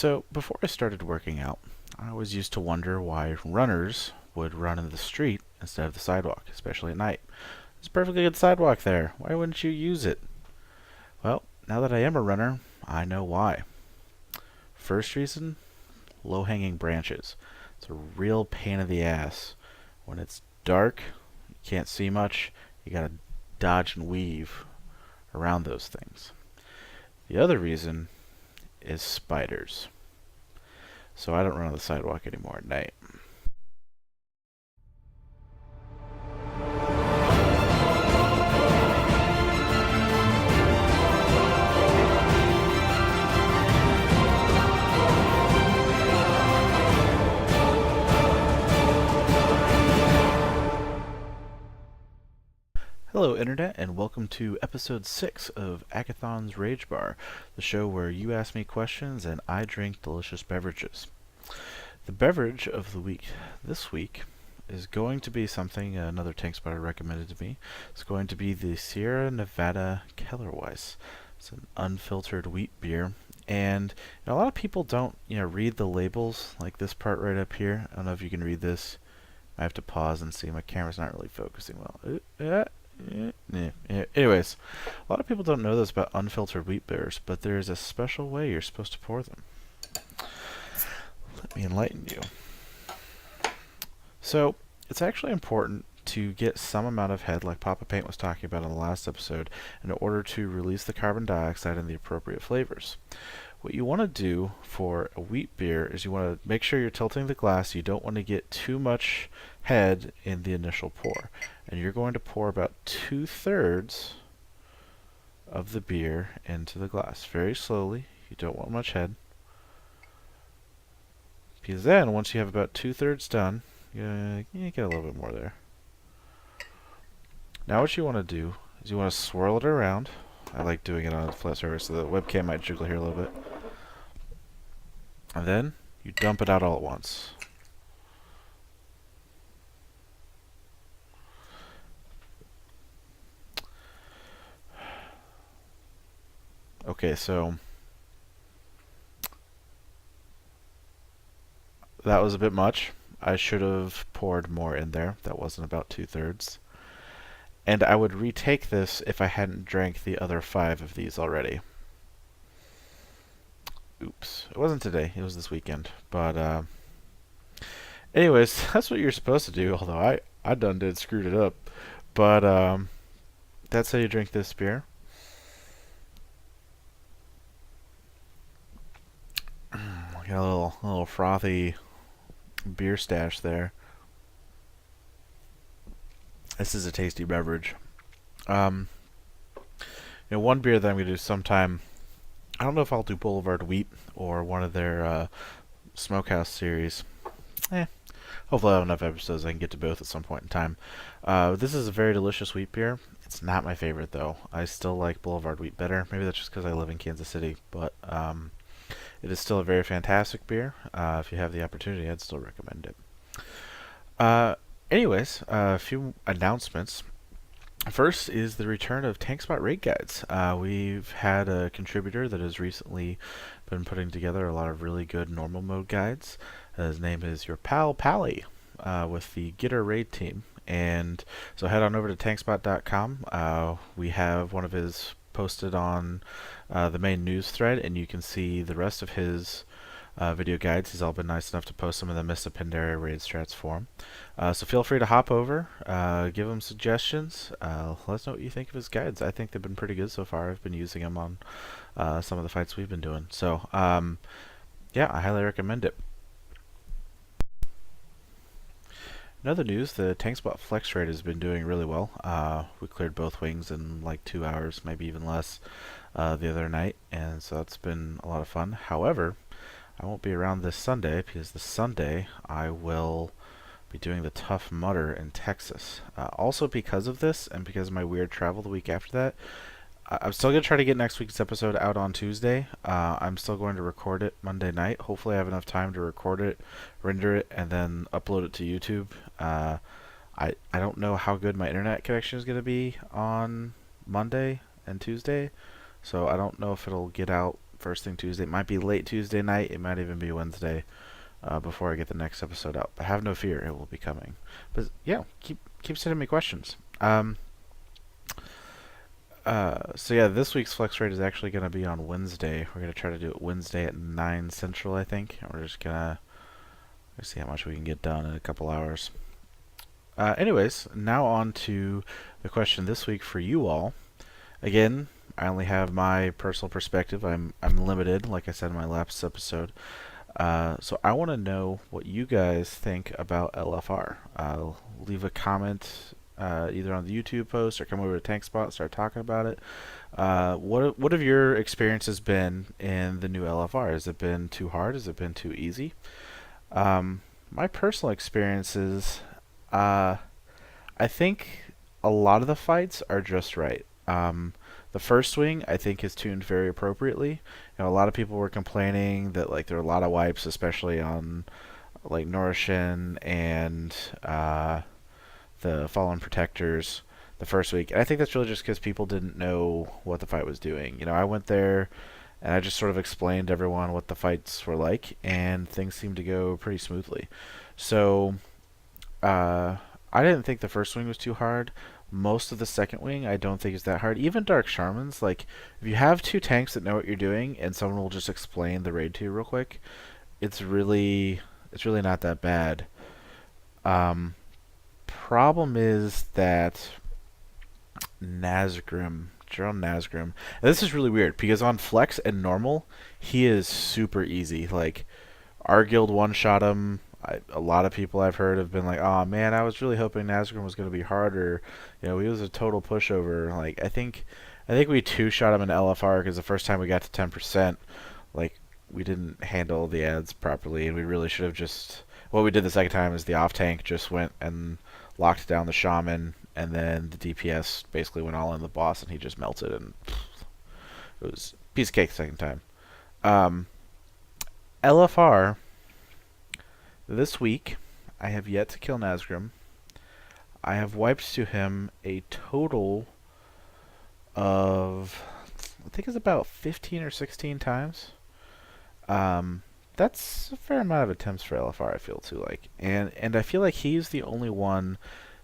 So, before I started working out, I always used to wonder why runners would run in the street instead of the sidewalk, especially at night. There's a perfectly good sidewalk there. Why wouldn't you use it? Well, now that I am a runner, I know why. First reason, low-hanging branches. It's a real pain in the ass. When it's dark, you can't see much, you gotta dodge and weave around those things. The other reason is spiders. So I don't run on the sidewalk anymore at night. Hello, Internet, and welcome to episode 6 of Aggathon's Rage Bar, the show where you ask me questions and I drink delicious beverages. The beverage of the week this week is going to be something another tank spotter recommended to me. It's going to be the Sierra Nevada Kellerweis. It's an unfiltered wheat beer, and a lot of people don't, read the labels, like this part right up here. I don't know if you can read this. I have to pause and see. My camera's not really focusing well. Anyways, a lot of people don't know this about unfiltered wheat beers, but there is a special way you're supposed to pour them. Let me enlighten you. So, it's actually important to get some amount of head, like Papa Paint was talking about in the last episode, in order to release the carbon dioxide in the appropriate flavors. What you want to do for a wheat beer is you want to make sure you're tilting the glass. You don't want to get too much head in the initial pour. And you're going to pour about 2/3 of the beer into the glass. Very slowly. You don't want much head. Because then, once you have about 2/3 done, you get a little bit more there. Now what you want to do is you want to swirl it around. I like doing it on a flat surface, so the webcam might jiggle here a little bit. And then you dump it out all at once. Okay, so that was a bit much. I should have poured more in there. That wasn't about 2/3. And I would retake this if I hadn't drank the other 5 of these already. Oops. It wasn't today. It was this weekend. But, anyways, that's what you're supposed to do, although I done did screwed it up. But, that's how you drink this beer. Got a little frothy beer stash there. This is a tasty beverage. One beer that I'm going to do sometime, I don't know if I'll do Boulevard Wheat or one of their Smokehouse series. Hopefully I'll have enough episodes I can get to both at some point in time. This is a very delicious wheat beer. It's not my favorite, though. I still like Boulevard Wheat better. Maybe that's just because I live in Kansas City, but it is still a very fantastic beer. If you have the opportunity, I'd still recommend it. Anyways, a few announcements. First is the return of TankSpot raid guides. We've had a contributor that has recently been putting together a lot of really good normal mode guides. His name is your pal Pally with the Getter raid team. And so head on over to tankspot.com. We have one of his posted on the main news thread, and you can see the rest of his video guides. He's all been nice enough to post some of the Mist of Pandaria raid strats for him. So feel free to hop over, give him suggestions, let us know what you think of his guides. I think they've been pretty good so far. I've been using them on some of the fights we've been doing. So, yeah, I highly recommend it. In other news, the TankSpot Flex raid has been doing really well. We cleared both wings in like 2 hours, maybe even less, the other night, and so that's been a lot of fun. However, I won't be around this Sunday because this Sunday I will be doing the Tough Mudder in Texas. Also because of this and because of my weird travel the week after that, I'm still going to try to get next week's episode out on Tuesday. I'm still going to record it Monday night. Hopefully I have enough time to record it, render it, and then upload it to YouTube. I don't know how good my internet connection is going to be on Monday and Tuesday, so I don't know if it'll get out first thing Tuesday. It might be late Tuesday night. It might even be Wednesday before I get the next episode out. But have no fear, it will be coming. But yeah, keep sending me questions. So yeah, this week's flex rate is actually going to be on Wednesday. We're going to try to do it Wednesday at 9 Central, I think. And we're just going to see how much we can get done in a couple hours. Anyways, now on to the question this week for you all. Again, I only have my personal perspective. I'm limited, like I said in my last episode. So I want to know what you guys think about LFR. Leave a comment either on the YouTube post or come over to TankSpot and start talking about it. What have your experiences been in the new LFR? Has it been too hard? Has it been too easy? My personal experiences, I think a lot of the fights are just right. The first swing, I think, is tuned very appropriately. You know, a lot of people were complaining that like there were a lot of wipes, especially on like Norishin and the Fallen Protectors the first week. And I think that's really just because people didn't know what the fight was doing. You know, I went there and I just sort of explained to everyone what the fights were like, and things seemed to go pretty smoothly. So I didn't think the first swing was too hard. Most of the second wing I don't think is that hard. Even Dark Shamans, like if you have two tanks that know what you're doing and someone will just explain the raid to you real quick, it's really not that bad. Problem is that Gerald Nazgrim, and this is really weird because on Flex and normal he is super easy. Like our guild one shot him. A lot of people I've heard have been like, "Oh man, I was really hoping Nazgrim was going to be harder. You know, he was a total pushover." Like I think we two shot him in LFR because the first time we got to 10%, like we didn't handle the ads properly, and we really should have just. What we did the second time is the off tank just went and locked down the shaman, and then the DPS basically went all in the boss, and he just melted, and it was a piece of cake the second time. LFR. This week, I have yet to kill Nazgrim. I have wiped to him a total of, I think it's about 15 or 16 times. That's a fair amount of attempts for LFR, I feel, too. Like, and I feel like he's the only one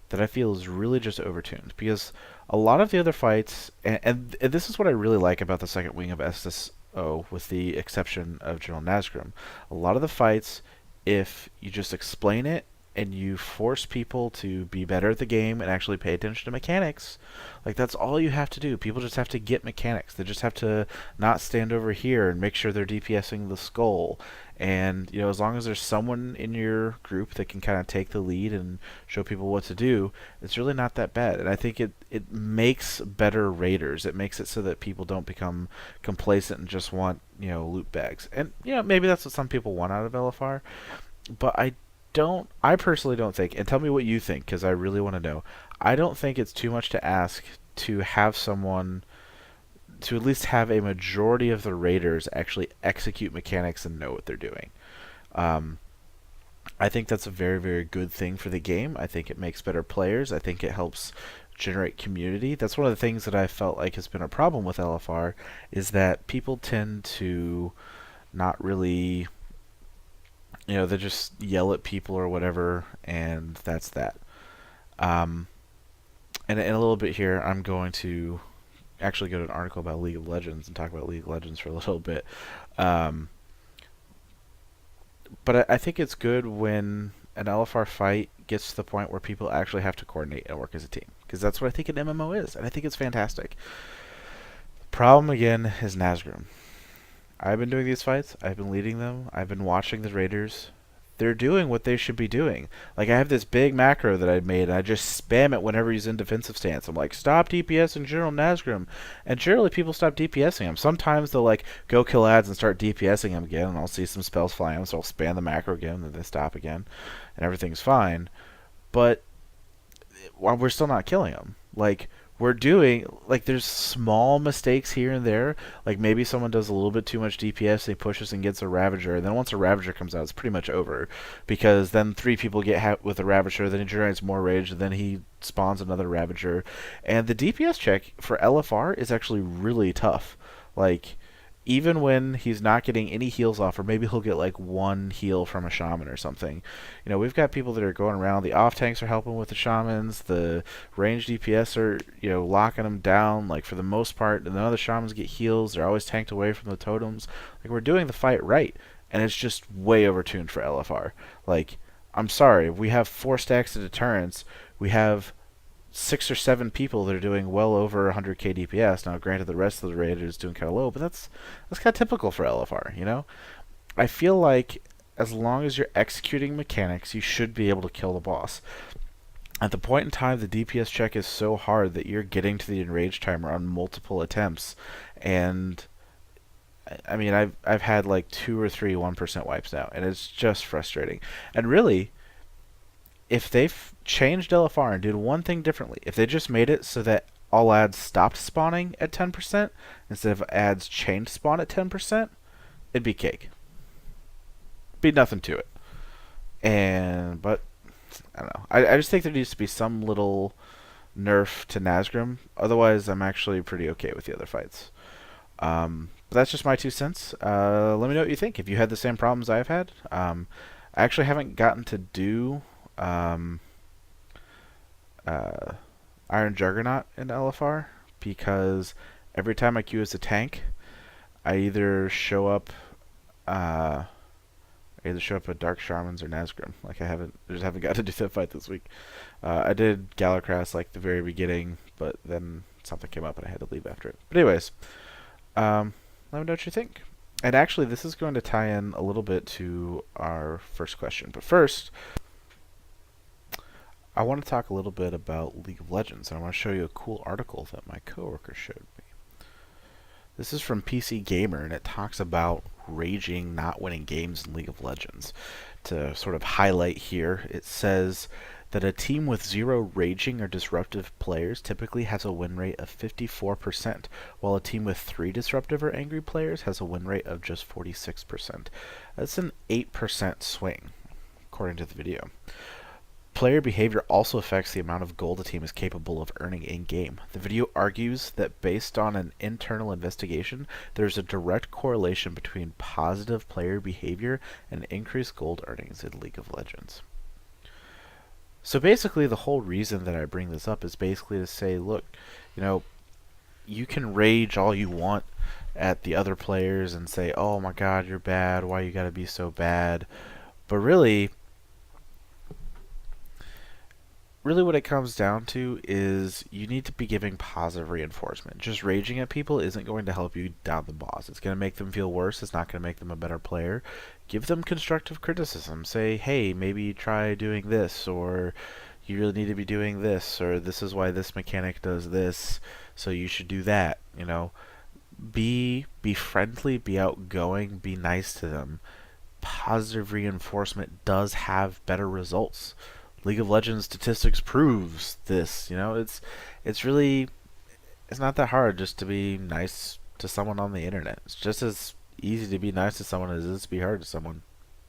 that I feel is really just overtuned. Because a lot of the other fights, and this is what I really like about the second wing of SSO, with the exception of General Nazgrim. A lot of the fights, if you just explain it and you force people to be better at the game and actually pay attention to mechanics, like that's all you have to do. People just have to get mechanics. They just have to not stand over here and make sure they're DPSing the skull. And you know, as long as there's someone in your group that can kind of take the lead and show people what to do, it's really not that bad. And I think it makes better raiders. It makes it so that people don't become complacent and just want, you know, loot bags. And you know, maybe that's what some people want out of LFR, but I personally don't think, and tell me what you think because I really want to know. I don't think it's too much to ask to have someone, to at least have a majority of the raiders actually execute mechanics and know what they're doing. I think that's a very, very good thing for the game. I think it makes better players. I think it helps generate community. That's one of the things that I felt like has been a problem with LFR, is that people tend to not really, you know, they just yell at people or whatever, and that's that. And in a little bit here, I'm going to actually go to an article about League of Legends and talk about League of Legends for a little bit. But I think it's good when an LFR fight gets to the point where people actually have to coordinate and work as a team, because that's what I think an MMO is, and I think it's fantastic. The problem again is Nazgrim. I've been doing these fights. I've been leading them. I've been watching the raiders. They're doing what they should be doing. Like, I have this big macro that I made, and I just spam it whenever he's in defensive stance. I'm like, stop DPSing General Nazgrim. And generally, people stop DPSing him. Sometimes they'll, like, go kill ads and start DPSing him again, and I'll see some spells fly him, so I'll spam the macro again, and then they stop again, and everything's fine. But we're still not killing him. Like, we're doing, like, there's small mistakes here and there. Like, maybe someone does a little bit too much DPS, they pushes and gets a Ravager, and then once a Ravager comes out, it's pretty much over. Because then 3 people get hit with a Ravager, then he generates more rage, and then he spawns another Ravager. And the DPS check for LFR is actually really tough. Like, even when he's not getting any heals off, or maybe he'll get like one heal from a shaman or something. We've got people that are going around. The off tanks are helping with the shamans. The range DPS are, locking them down. Like for the most part, none of the shamans get heals. They're always tanked away from the totems. Like we're doing the fight right, and it's just way overtuned for LFR. Like I'm sorry, we have 4 stacks of deterrence. We have 6 or 7 people that are doing well over 100k DPS. Now, granted, the rest of the raid is doing kind of low, but that's kind of typical for LFR. I feel like as long as you're executing mechanics, you should be able to kill the boss. At the point in time, the DPS check is so hard that you're getting to the enrage timer on multiple attempts, and I mean, I've had like 2 or 3 1% wipes now, and it's just frustrating. And really, if they've changed LFR and did one thing differently, if they just made it so that all ads stopped spawning at 10% instead of ads chained spawn at 10%, it'd be cake. Be nothing to it. But I don't know. I just think there needs to be some little nerf to Nazgrim. Otherwise, I'm actually pretty okay with the other fights. But that's just my 2 cents. Let me know what you think. If you had the same problems I've had. I actually haven't gotten to do Iron Juggernaut in LFR because every time I queue as a tank, I either show up at Dark Shamans or Nazgrim. Like I just haven't got to do that fight this week. I did Galacrass like the very beginning, but then something came up and I had to leave after it. But anyways, let me know what you think. And actually, this is going to tie in a little bit to our first question. But first, I want to talk a little bit about League of Legends, and I want to show you a cool article that my coworker showed me. This is from PC Gamer, and it talks about raging, not winning games in League of Legends. To sort of highlight here, it says that a team with 0 raging or disruptive players typically has a win rate of 54%, while a team with 3 disruptive or angry players has a win rate of just 46%. That's an 8% swing, according to the video. Player behavior also affects the amount of gold a team is capable of earning in-game. The video argues that based on an internal investigation, there's a direct correlation between positive player behavior and increased gold earnings in League of Legends. So basically, the whole reason that I bring this up is basically to say, look, you can rage all you want at the other players and say, oh my god, you're bad, why you gotta be so bad? But really what it comes down to is you need to be giving positive reinforcement. Just raging at people isn't going to help you down the boss. It's going to make them feel worse. It's not going to make them a better player. Give them constructive criticism. Say, hey, maybe try doing this, or you really need to be doing this, or this is why this mechanic does this, so you should do that. Be friendly, be outgoing, be nice to them. Positive reinforcement does have better results. League of Legends statistics proves this. It's not that hard just to be nice to someone on the internet. It's just as easy to be nice to someone as it is to be hard to someone.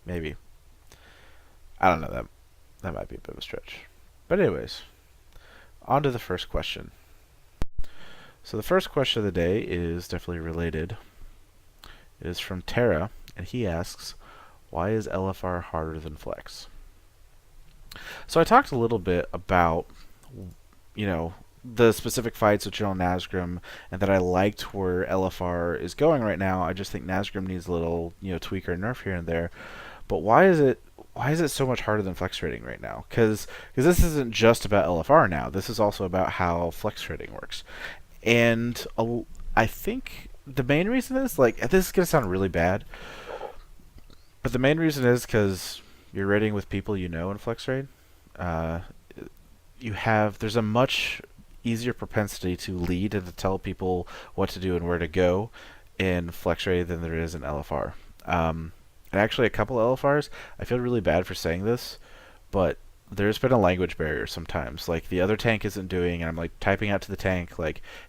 Maybe. I don't know. That might be a bit of a stretch. But anyways, on to the first question. So the first question of the day is definitely related. It is from Tara, and he asks, why is LFR harder than Flex? So I talked a little bit about, the specific fights with General Nazgrim, and that I liked where LFR is going right now. I just think Nazgrim needs a little, tweak or nerf here and there. But why is it so much harder than flex trading right now? Because this isn't just about LFR now. This is also about how flex trading works. And I think the main reason is, this is going to sound really bad, but the main reason is because you're raiding with people in flex trade. There's a much easier propensity to lead and to tell people what to do and where to go in flex trade than there is in LFR. And actually, a couple LFRs, I feel really bad for saying this, but there's been a language barrier sometimes. Like, the other tank isn't doing, and I'm typing out to the tank,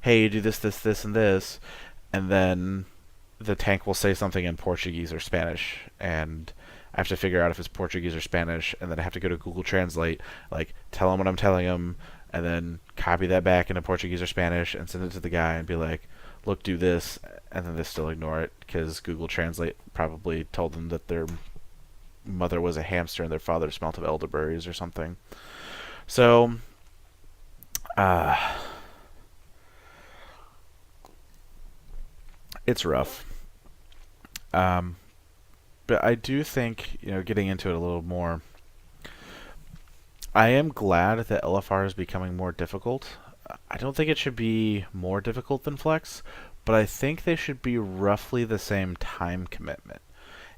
hey, do this, this, this, and this, and then the tank will say something in Portuguese or Spanish, and I have to figure out if it's Portuguese or Spanish, and then I have to go to Google Translate, tell him what I'm telling him, and then copy that back into Portuguese or Spanish and send it to the guy and be like, look, do this, and then they still ignore it because Google Translate probably told them that their mother was a hamster and their father smelt of elderberries or something. So, uh, it's rough. Um, but I do think, getting into it a little more, I am glad that LFR is becoming more difficult. I don't think it should be more difficult than Flex, but I think they should be roughly the same time commitment.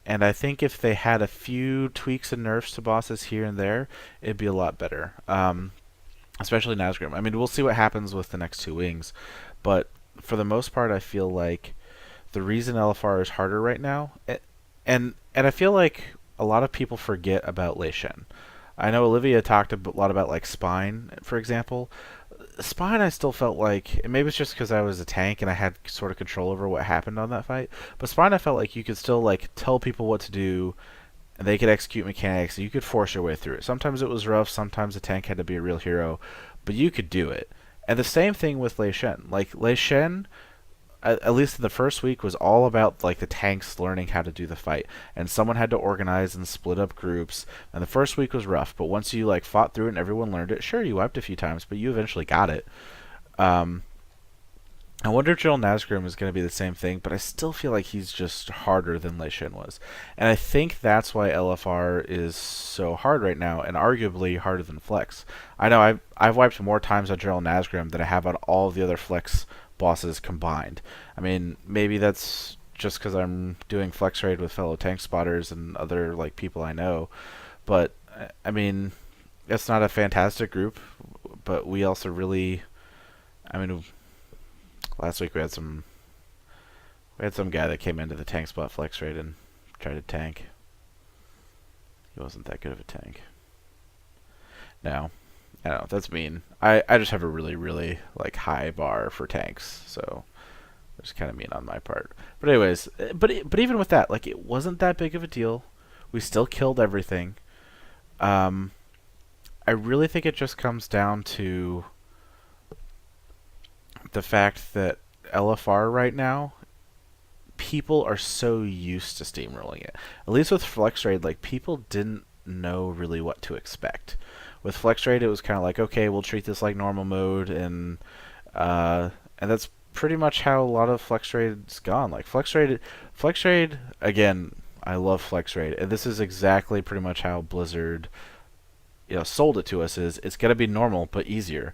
And I think if they had a few tweaks and nerfs to bosses here and there, it'd be a lot better. Especially Nazgrim. I mean, we'll see what happens with the next two wings, but for the most part, I feel like the reason LFR is harder right now, and I feel like a lot of people forget about Lei Shen. I know Olivia talked a lot about like Spine, for example. Spine, I still felt like, and maybe it's just because I was a tank and I had sort of control over what happened on that fight. But Spine, I felt like you could still like tell people what to do, and they could execute mechanics, and you could force your way through it. Sometimes it was rough. Sometimes the tank had to be a real hero, but you could do it. And the same thing with Lei Shen. Like Lei Shen, at least in the first week, was all about like the tanks learning how to do the fight, and someone had to organize and split up groups. And the first week was rough, but once you like fought through it and everyone learned it, sure, you wiped a few times, but you eventually got it. Um, I wonder if General Nazgrim is going to be the same thing, but I still feel like he's just harder than Lei Shen was, and I think that's why LFR is so hard right now, and arguably harder than Flex. I know I've wiped more times on General Nazgrim than I have on all the other Flex bosses combined. I mean, maybe that's just because I'm doing flex raid with fellow tank spotters and other like people I know, but I mean, it's not a fantastic group, but we also really, I mean, last week we had some guy that came into the tank spot flex raid and tried to tank. He wasn't that good of a tank. No, I don't know. That's mean. I just have a really, really like high bar for tanks, so it's kind of mean on my part. But anyways, but even with that, like it wasn't that big of a deal. We still killed everything. Um, I really think it just comes down to the fact that LFR right now, people are so used to steamrolling it. At least with Flex Raid, like people didn't know really what to expect. With Flex Raid, it was kind of like, okay, we'll treat this like normal mode, and that's pretty much how a lot of Flex Raid's gone. Like Flex Raid again. I love Flex Raid, and this is exactly pretty much how Blizzard, sold it to us. Is it's gonna be normal but easier,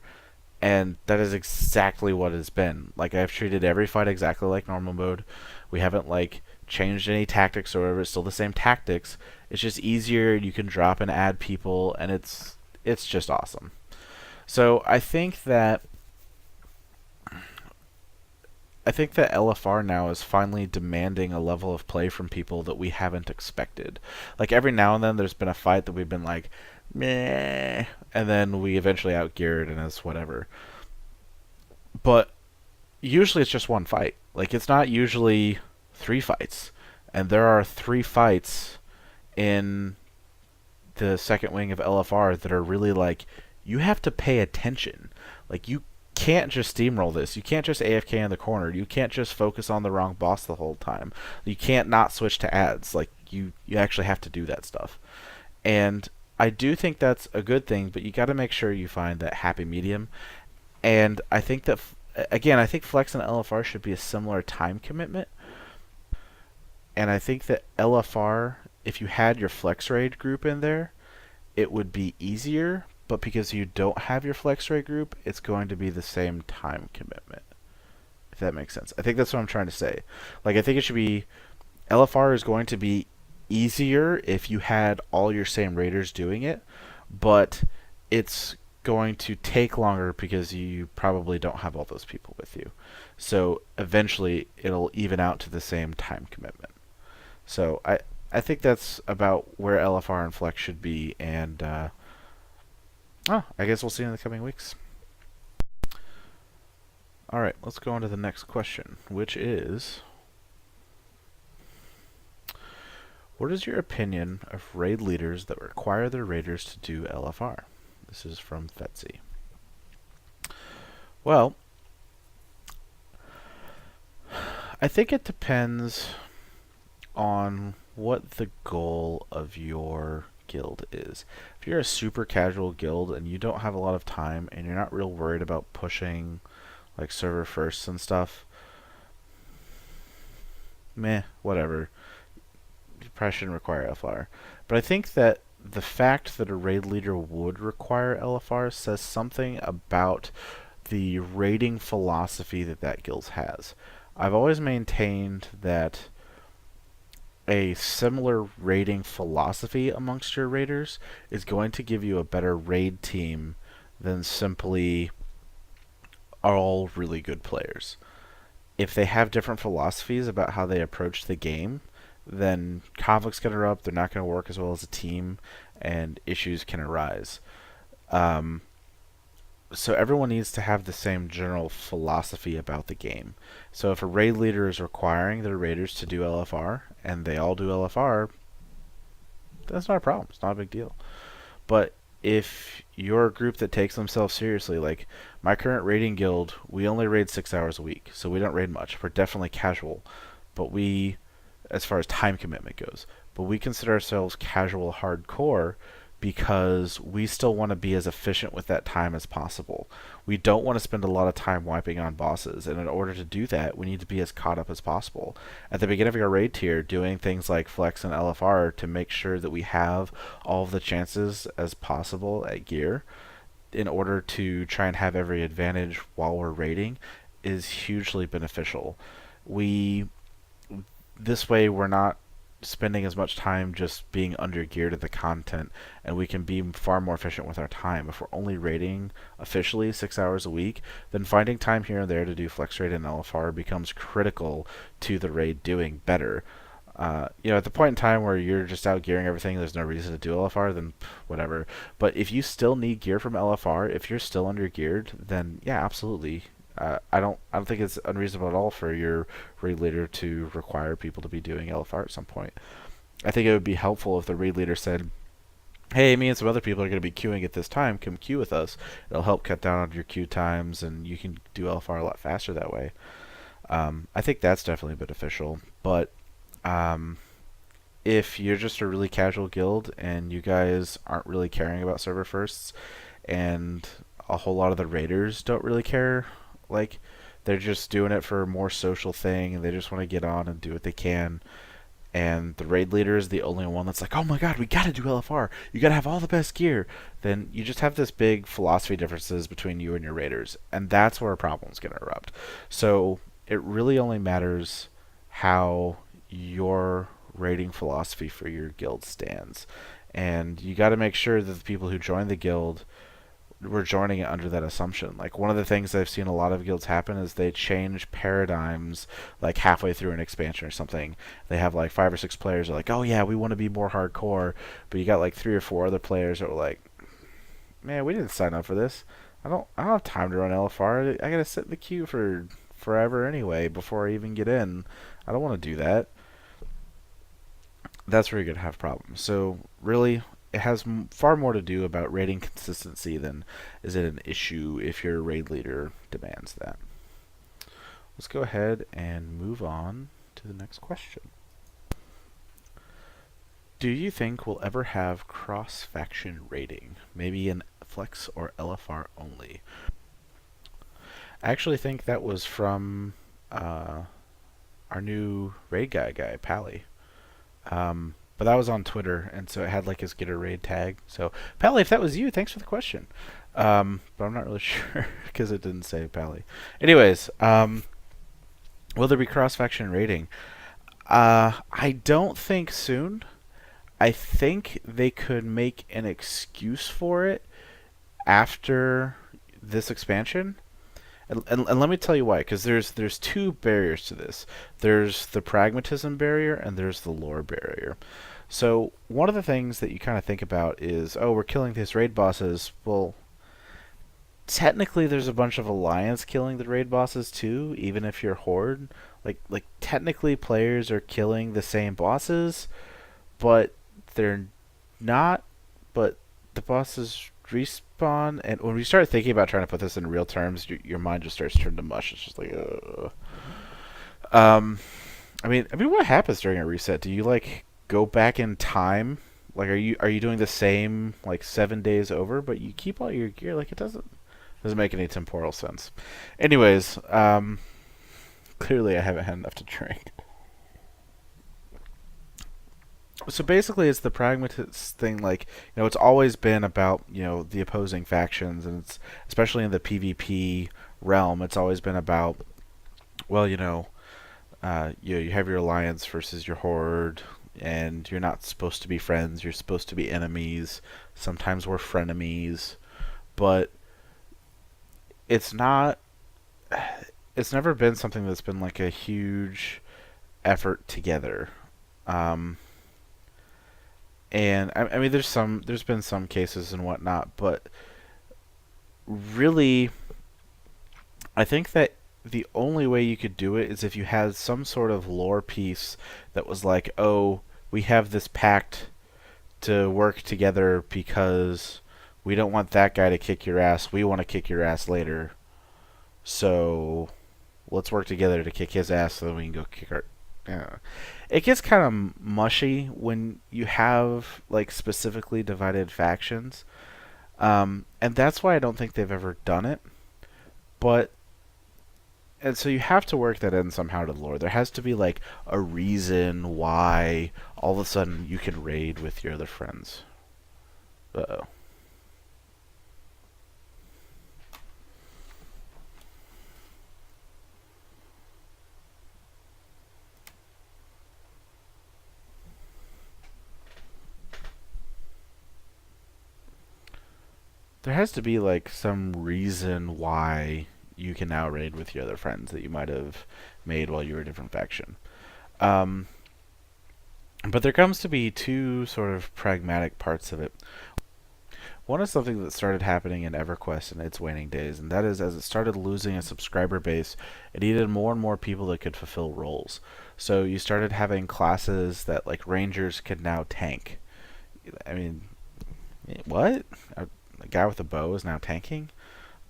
and that is exactly what it's been. Like I've treated every fight exactly like normal mode. We haven't like changed any tactics or whatever. It's still the same tactics. It's just easier. You can drop and add people, and it's just awesome. So I think that LFR now is finally demanding a level of play from people that we haven't expected. Like every now and then there's been a fight that we've been like, meh, and then we eventually outgeared and it's whatever. But usually it's just one fight. Like it's not usually three fights. And there are three fights in the second wing of LFR that are really like, you have to pay attention. Like you can't just steamroll this. You can't just AFK in the corner. You can't just focus on the wrong boss the whole time. You can't not switch to ads. Like you actually have to do that stuff. And I do think that's a good thing, but you got to make sure you find that happy medium. And I think that again, I think Flex and LFR should be a similar time commitment. And I think that LFR, if you had your Flex Raid group in there, it would be easier, but because you don't have your Flex Raid group, it's going to be the same time commitment. If that makes sense. I think that's what I'm trying to say. Like, I think it should be, LFR is going to be easier if you had all your same raiders doing it, but it's going to take longer because you probably don't have all those people with you. So eventually it'll even out to the same time commitment. So I think that's about where LFR and Flex should be, and I guess we'll see in the coming weeks. Alright, let's go on to the next question, which is, what is your opinion of raid leaders that require their raiders to do LFR? This is from Fetsy. Well, I think it depends on what the goal of your guild is. If you're a super casual guild and you don't have a lot of time and you're not real worried about pushing like server firsts and stuff, meh, whatever. You probably shouldn't require LFR. But I think that the fact that a raid leader would require LFR says something about the raiding philosophy that that guild has. I've always maintained that a similar raiding philosophy amongst your raiders is going to give you a better raid team than simply all really good players. If they have different philosophies about how they approach the game, then conflicts can erupt, they're not going to work as well as a team, and issues can arise. Um, so everyone needs to have the same general philosophy about the game. So if a raid leader is requiring their raiders to do LFR, and they all do LFR, that's not a problem. It's not a big deal. But if you're a group that takes themselves seriously, like my current raiding guild, we only raid 6 hours a week, so we don't raid much. We're definitely casual, but we, as far as time commitment goes, but we consider ourselves casual hardcore because we still want to be as efficient with that time as possible. We don't want to spend a lot of time wiping on bosses, and in order to do that, we need to be as caught up as possible. At the beginning of our raid tier, doing things like flex and LFR to make sure that we have all of the chances as possible at gear in order to try and have every advantage while we're raiding is hugely beneficial. We This way we're not spending as much time just being under geared at the content, and we can be far more efficient with our time. If we're only raiding officially 6 hours a week, then finding time here and there to do flex raid and LFR becomes critical to the raid doing better. At the point in time where you're just out gearing everything, there's no reason to do LFR, then whatever. But if you still need gear from LFR, if you're still under geared, then yeah, absolutely. I don't think it's unreasonable at all for your raid leader to require people to be doing LFR at some point. I think it would be helpful if the raid leader said, "Hey, me and some other people are going to be queuing at this time. Come queue with us. It'll help cut down on your queue times, and you can do LFR a lot faster that way." I think that's definitely beneficial. But if you're just a really casual guild and you guys aren't really caring about server firsts, and a whole lot of the raiders don't really care, like they're just doing it for a more social thing and they just want to get on and do what they can, and the raid leader is the only one that's like, "Oh my god, we gotta do LFR, you gotta have all the best gear," then you just have this big philosophy differences between you and your raiders, and that's where a problem's gonna erupt. So it really only matters how your raiding philosophy for your guild stands, and you got to make sure that the people who join the guild were joining it under that assumption. Like, one of the things I've seen a lot of guilds happen is they change paradigms like halfway through an expansion or something. They have like 5 or 6 players who are like, "Oh yeah, we want to be more hardcore," but you got like 3 or 4 other players that were like, "Man, we didn't sign up for this. I don't have time to run LFR. I gotta sit in the queue for forever anyway before I even get in. I don't want to do that." That's where you're gonna have problems. So really, it has far more to do about raiding consistency than is it an issue if your raid leader demands that. Let's go ahead and move on to the next question. Do you think we'll ever have cross-faction raiding? Maybe in Flex or LFR only? I actually think that was from our new raid guy, Pally. But that was on Twitter, and so it had like his get a raid tag. So, Pally, if that was you, thanks for the question. But I'm not really sure because it didn't say Pally. Anyways, will there be cross-faction raiding? I don't think soon. I think they could make an excuse for it after this expansion. And let me tell you why, because there's 2 barriers to this. There's the pragmatism barrier and there's the lore barrier. So one of the things that you kind of think about is, oh, we're killing these raid bosses. Well, technically there's a bunch of alliance killing the raid bosses too, even if you're horde. Like technically players are killing the same bosses, but they're not. But the bosses respawn, and when we start thinking about trying to put this in real terms, your mind just starts turning to mush. It's just like, Um, I mean, what happens during a reset? Do you like go back in time? Like, are you doing the same like 7 days over, but you keep all your gear? Like, it doesn't make any temporal sense. Anyways, clearly I haven't had enough to drink. So basically, it's the pragmatist thing. Like, it's always been about the opposing factions, and it's especially in the PvP realm. It's always been about, well, you have your alliance versus your horde, and you're not supposed to be friends. You're supposed to be enemies. Sometimes we're frenemies, but it's not. It's never been something that's been like a huge effort together. Um, and I mean, there's been some cases and whatnot, but really, I think that the only way you could do it is if you had some sort of lore piece that was like, oh, we have this pact to work together because we don't want that guy to kick your ass. We want to kick your ass later. So let's work together to kick his ass so that we can go kick our. Yeah. It gets kind of mushy when you have like specifically divided factions, and that's why I don't think they've ever done it. But and so you have to work that in somehow to the lore. There has to be like a reason why all of a sudden you can raid with your other friends. Uh oh. There has to be like some reason why you can now raid with your other friends that you might have made while you were a different faction. Um, but there comes to be two sort of pragmatic parts of it. One is something that started happening in EverQuest in its waning days, and that is as it started losing a subscriber base, it needed more and more people that could fulfill roles. So you started having classes that, like Rangers, could now tank. I mean, what? A guy with a bow is now tanking?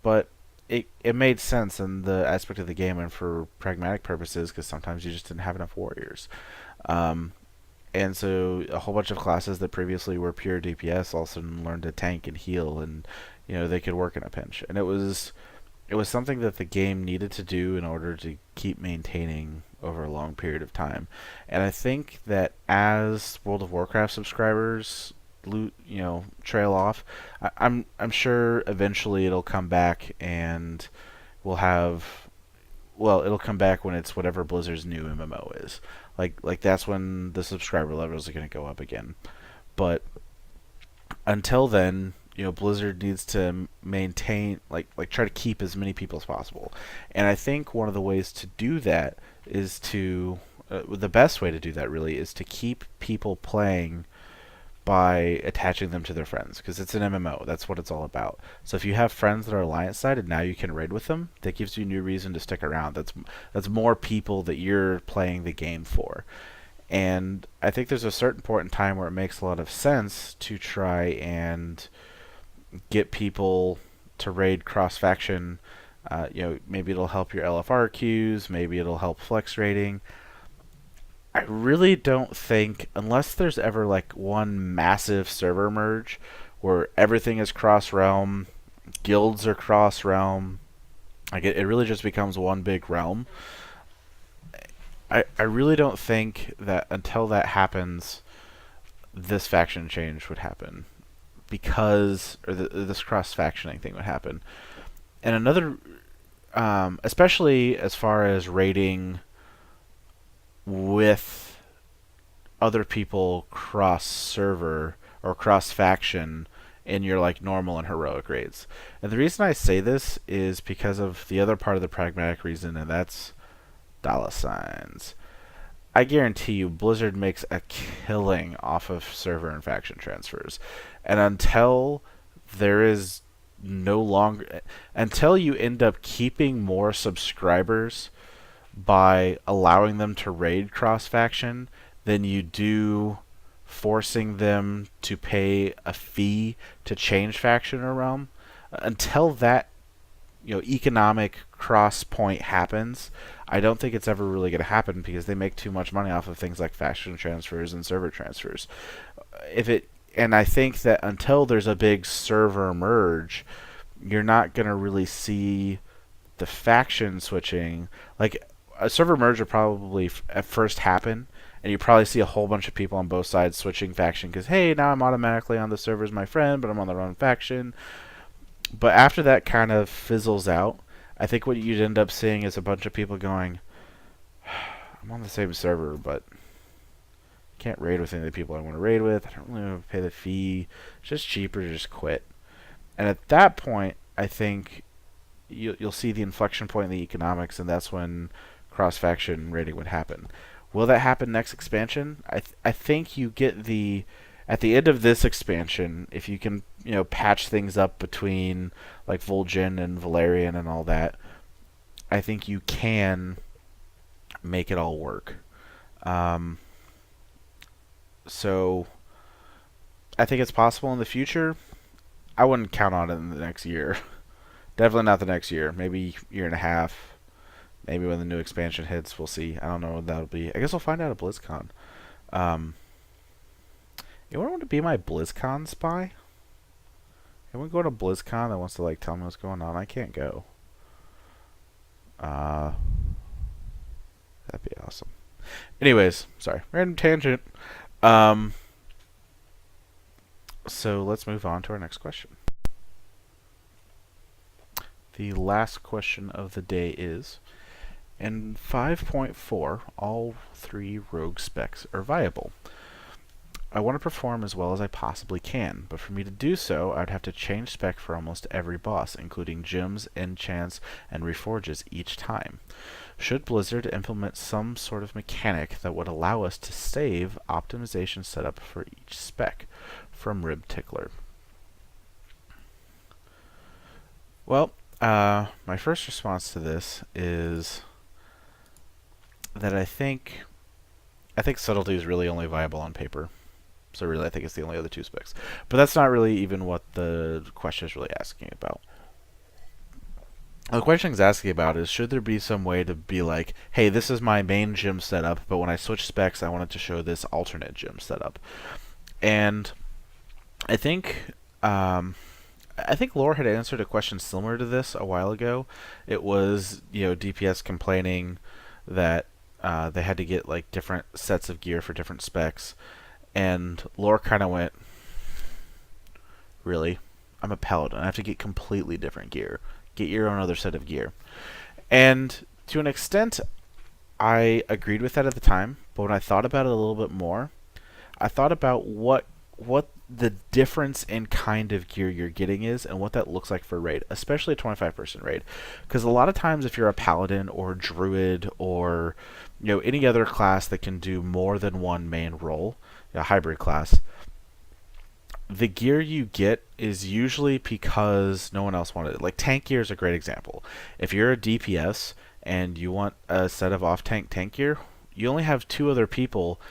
But it made sense in the aspect of the game and for pragmatic purposes because sometimes you just didn't have enough warriors. Um, and so a whole bunch of classes that previously were pure DPS all of a sudden learned to tank and heal, and they could work in a pinch. And it was something that the game needed to do in order to keep maintaining over a long period of time. And I think that as World of Warcraft subscribers trail off, I'm sure eventually it'll come back and we'll have it'll come back when it's whatever Blizzard's new MMO is. Like that's when the subscriber levels are going to go up again. But until then, Blizzard needs to maintain like try to keep as many people as possible. And I think one of the ways to do that is to the best way to do that really is to keep people playing by attaching them to their friends because it's an MMO. That's what it's all about. So if you have friends that are alliance side and now you can raid with them, that gives you a new reason to stick around. That's more people that you're playing the game for. And I think there's a certain point in time where it makes a lot of sense to try and get people to raid cross faction. Maybe it'll help your LFR queues, maybe it'll help flex rating. I really don't think, unless there's ever like one massive server merge where everything is cross realm, guilds are cross realm, like it really just becomes one big realm. I really don't think that until that happens, this faction change would happen or this cross factioning thing would happen. And another, especially as far as raiding with other people cross server or cross faction in your like normal and heroic raids. And the reason I say this is because of the other part of the pragmatic reason, and that's dollar signs. I guarantee you Blizzard makes a killing off of server and faction transfers. And there is until you end up keeping more subscribers by allowing them to raid cross faction than you do forcing them to pay a fee to change faction or realm. Until that economic cross point happens, I don't think it's ever really going to happen because they make too much money off of things like faction transfers and server transfers. And I think that until there's a big server merge, you're not going to really see the faction switching. Like, a server merge will probably at first happen, and you probably see a whole bunch of people on both sides switching faction because, hey, now I'm automatically on the server as my friend, but I'm on the wrong faction. But after that kind of fizzles out, I think what you'd end up seeing is a bunch of people going, I'm on the same server, but can't raid with any of the people I want to raid with. I don't really want to pay the fee. It's just cheaper to just quit. And at that point, I think you'll see the inflection point in the economics, and that's when cross-faction raiding would happen. Will that happen next expansion? I think you get at the end of this expansion, if you can patch things up between like Vol'jin and Valerian and all that, I think you can make it all work. So I think it's possible in the future. I wouldn't count on it in the next year. Definitely not the next year. Maybe year and a half. Maybe when the new expansion hits, we'll see. I don't know what that'll be. I guess we'll find out at BlizzCon. Anyone want to be my BlizzCon spy? Anyone go to BlizzCon that wants to tell me what's going on? I can't go. That'd be awesome. Anyways, sorry, random tangent. So let's move on to our next question. The last question of the day is, in 5.4, all 3 rogue specs are viable. I want to perform as well as I possibly can, but for me to do so, I would have to change spec for almost every boss, including gems, enchants, and reforges each time. Should Blizzard implement some sort of mechanic that would allow us to save optimization setup for each spec? From Rib Tickler. Well, my first response to this is that I think subtlety is really only viable on paper. So really, I think it's the only other 2 specs. But that's not really even what the question is really asking about. The question is asking about is, should there be some way to be like, hey, this is my main gem setup, but when I switch specs, I want it to show this alternate gem setup. And I think Lore had answered a question similar to this a while ago. It was, DPS complaining that they had to get different sets of gear for different specs. And Lore kind of went, really? I'm a paladin. I have to get completely different gear. Get your own other set of gear. And to an extent, I agreed with that at the time. But when I thought about it a little bit more, I thought about what the difference in kind of gear you're getting is and what that looks like for a raid, especially a 25-person raid. Because a lot of times if you're a paladin or druid or any other class that can do more than one main role, a hybrid class, the gear you get is usually because no one else wanted it. Like tank gear is a great example. If you're a DPS and you want a set of off-tank tank gear, you only have 2 other people,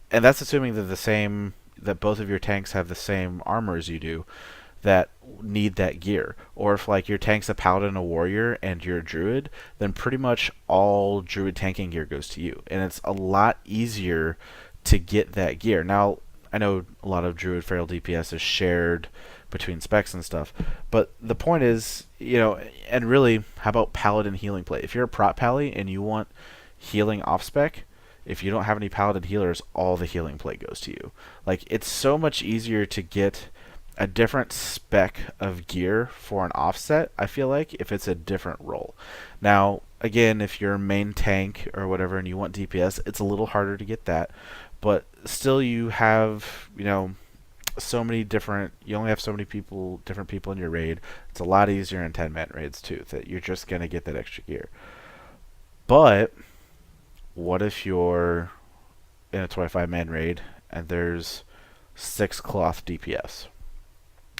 and that's assuming that both of your tanks have the same armor as you do, that need that gear. Or if your tank's a paladin, a warrior, and you're a druid, then pretty much all druid tanking gear goes to you. And it's a lot easier to get that gear. Now, I know a lot of druid feral DPS is shared between specs and stuff, but the point is, and really, how about paladin healing play? If you're a prot pally and you want healing off spec, if you don't have any paladin healers, all the healing play goes to you. It's so much easier to get a different spec of gear for an offset, I feel like, if it's a different role. Now, again, if you're a main tank or whatever and you want DPS, it's a little harder to get that. But still, you have, so many different, you only have so many different people in your raid. It's a lot easier in 10-man raids, too, that you're just going to get that extra gear. But what if you're in a 25-man raid and there's 6 cloth DPS?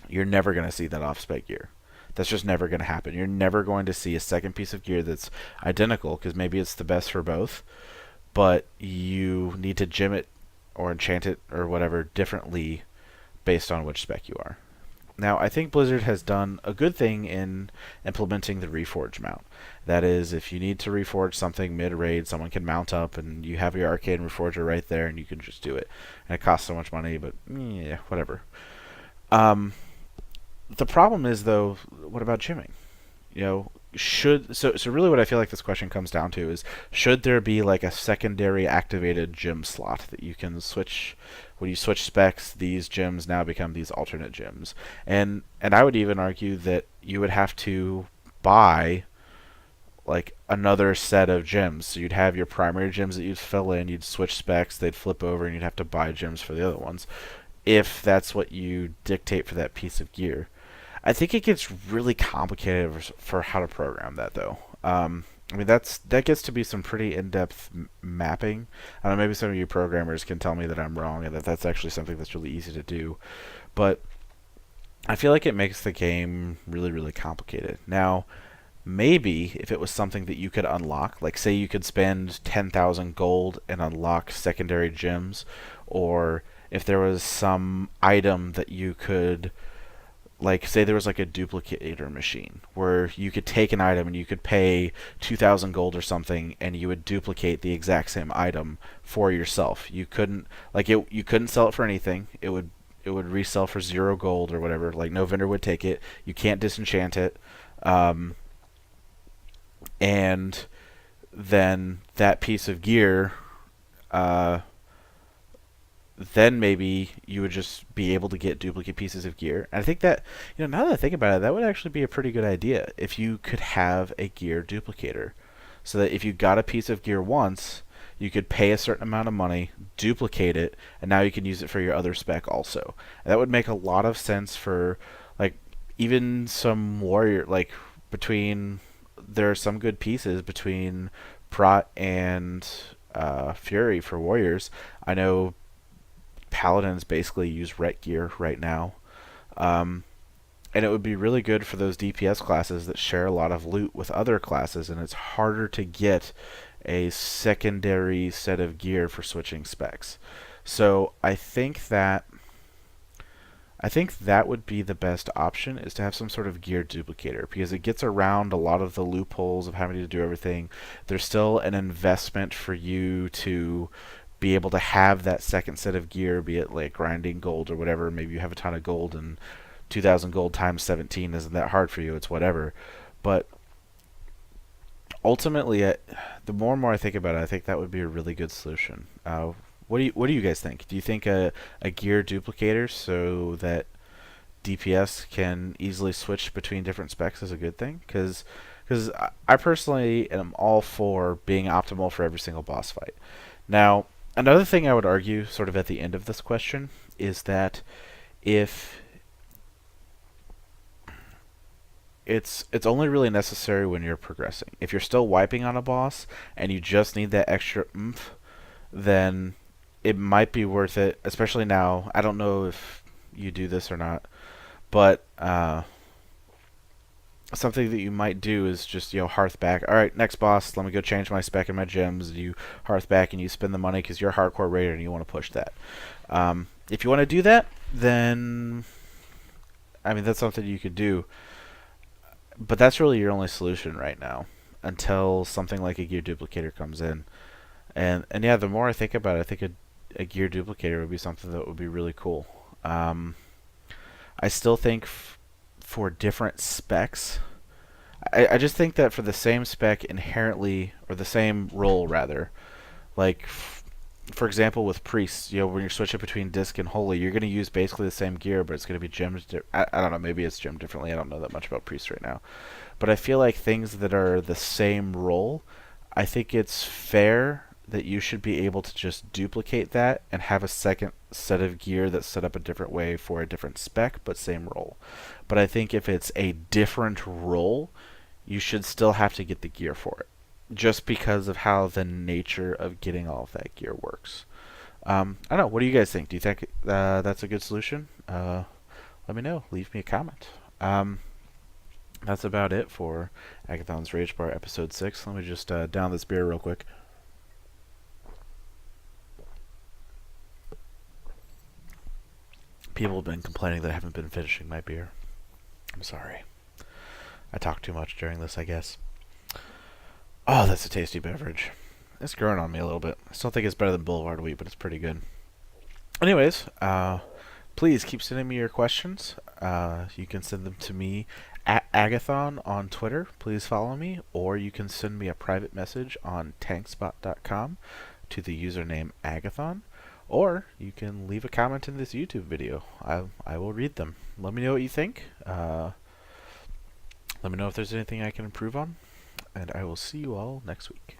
You're never going to see that off-spec gear. That's just never going to happen. You're never going to see a second piece of gear that's identical, because maybe it's the best for both, but you need to gem it or enchant it or whatever differently based on which spec you are. Now, I think Blizzard has done a good thing in implementing the reforge mount. That is, if you need to reforge something mid-raid, someone can mount up, and you have your arcade reforger right there, and you can just do it. And it costs so much money, but yeah, whatever. The problem is, though, what about gymming? You know, so really what I feel like this question comes down to is, should there be like a secondary activated gym slot that you can switch when you switch specs? These gyms now become these alternate gyms, and I would even argue that you would have to buy like another set of gyms. So you'd have your primary gyms that you'd fill in, you'd switch specs, they'd flip over, and you'd have to buy gyms for the other ones, if that's what you dictate for that piece of gear. I think it gets really complicated for how to program that, though. I mean, that gets to be some pretty in-depth mapping. I don't know, maybe some of you programmers can tell me that I'm wrong and that that's actually something that's really easy to do. But I feel like it makes the game really, really complicated. Now, maybe if it was something that you could unlock, like say you could spend 10,000 gold and unlock secondary gems, or if there was some item that you could, like say there was like a duplicator machine where you could take an item and you could pay 2,000 gold or something and you would duplicate the exact same item for yourself. You couldn't you couldn't sell it for anything. It would resell for 0 gold or whatever. Like no vendor would take it. You can't disenchant it. And then that piece of gear, then maybe you would just be able to get duplicate pieces of gear. And I think that, now that I think about it, that would actually be a pretty good idea if you could have a gear duplicator. So that if you got a piece of gear once, you could pay a certain amount of money, duplicate it, and now you can use it for your other spec also. And that would make a lot of sense for, like, even some warrior, like, there are some good pieces between Prot and Fury for warriors. I know Paladins basically use ret gear right now. And it would be really good for those DPS classes that share a lot of loot with other classes, and it's harder to get a secondary set of gear for switching specs. So I think that would be the best option, is to have some sort of gear duplicator, because it gets around a lot of the loopholes of having to do everything. There's still an investment for you to be able to have that second set of gear, be it like grinding gold or whatever. Maybe you have a ton of gold, and 2,000 gold times 17 isn't that hard for you. It's whatever. But ultimately, the more and more I think about it, I think that would be a really good solution. What do you guys think? Do you think a gear duplicator so that DPS can easily switch between different specs is a good thing? Because I personally am all for being optimal for every single boss fight. Now, another thing I would argue, sort of at the end of this question, is that if it's only really necessary when you're progressing. If you're still wiping on a boss and you just need that extra oomph, then it might be worth it, especially now. I don't know if you do this or not, but something that you might do is just, hearth back. Alright, next boss, let me go change my spec and my gems. You hearth back and you spend the money because you're a hardcore raider and you want to push that. If you want to do that, then, I mean, that's something you could do. But that's really your only solution right now, until something like a gear duplicator comes in. And yeah, the more I think about it, I think a gear duplicator would be something that would be really cool. I still think for different specs, I just think that for the same spec inherently, or the same role rather, like for example with priests, when you're switching between disc and holy, you're going to use basically the same gear, but it's going to be gemmed. I don't know, maybe it's gemmed differently. I don't know that much about priests right now, but I feel like things that are the same role, I think it's fair that you should be able to just duplicate that and have a second set of gear that's set up a different way for a different spec but same role. But I think if it's a different role, you should still have to get the gear for it, just because of how the nature of getting all of that gear works. I don't know. What do you guys think? Do you think that's a good solution? Let me know. Leave me a comment. That's about it for Aggathon's Rage Bar Episode 6. Let me just down this beer real quick. People have been complaining that I haven't been finishing my beer. I'm sorry. I talked too much during this, I guess. Oh, that's a tasty beverage. It's growing on me a little bit. I still think it's better than Boulevard Wheat, but it's pretty good. Anyways, please keep sending me your questions. You can send them to me at Aggathon on Twitter. Please follow me. Or you can send me a private message on tankspot.com to the username Aggathon. Or you can leave a comment in this YouTube video. I will read them. Let me know what you think. Let me know if there's anything I can improve on. And I will see you all next week.